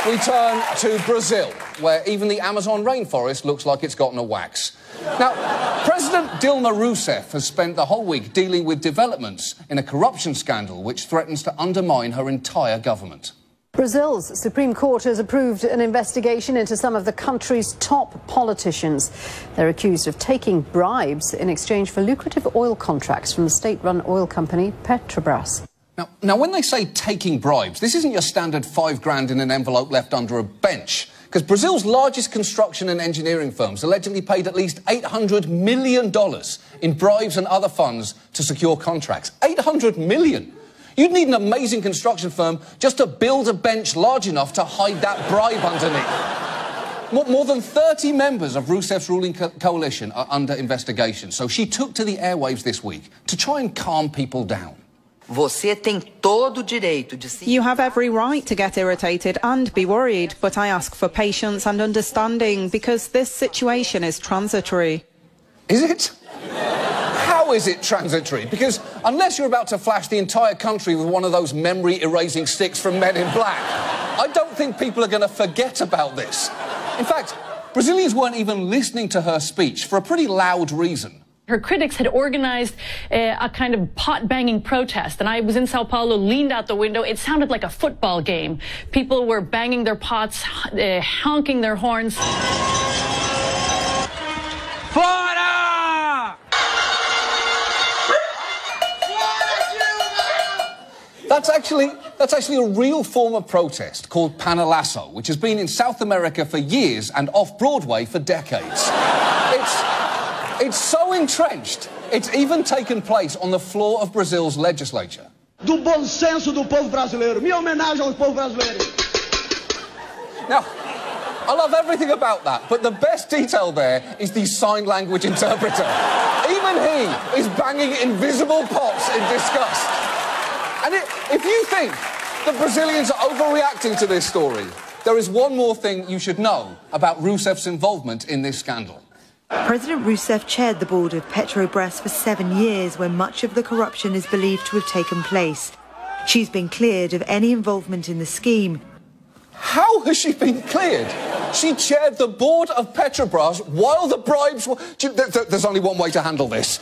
We turn to Brazil, where even the Amazon rainforest looks like it's gotten a wax. Now, President Dilma Rousseff has spent the whole week dealing with developments in a corruption scandal which threatens to undermine her entire government. Brazil's Supreme Court has approved an investigation into some of the country's top politicians. They're accused of taking bribes in exchange for lucrative oil contracts from the state-run oil company Petrobras. Now, when they say taking bribes, this isn't your standard $5,000 in an envelope left under a bench. Because Brazil's largest construction and engineering firms allegedly paid at least $800 million in bribes and other funds to secure contracts. $800 million! You'd need an amazing construction firm just to build a bench large enough to hide that bribe underneath. More than 30 members of Rousseff's ruling coalition are under investigation, so she took to the airwaves this week to try and calm people down. You have every right to get irritated and be worried, but I ask for patience and understanding because this situation is transitory. Is it? How is it transitory? Because unless you're about to flash the entire country with one of those memory-erasing sticks from Men in Black, I don't think people are going to forget about this. In fact, Brazilians weren't even listening to her speech for a pretty loud reason. Her critics had organized a kind of pot-banging protest, and I was in Sao Paulo, leaned out the window. It sounded like a football game. People were banging their pots, honking their horns. Fora! That's actually a real form of protest called panelazo, which has been in South America for years and off-Broadway for decades. It's so entrenched, it's even taken place on the floor of Brazil's legislature. Do bom senso do povo brasileiro. Minha homenagem ao povo brasileiro. Now, I love everything about that, but the best detail there is the sign language interpreter. Even he is banging invisible pots in disgust. And if you think the Brazilians are overreacting to this story, there is one more thing you should know about Rousseff's involvement in this scandal. President Rousseff chaired the board of Petrobras for 7 years when much of the corruption is believed to have taken place. She's been cleared of any involvement in the scheme. How has she been cleared? She chaired the board of Petrobras while the bribes were... There's only one way to handle this.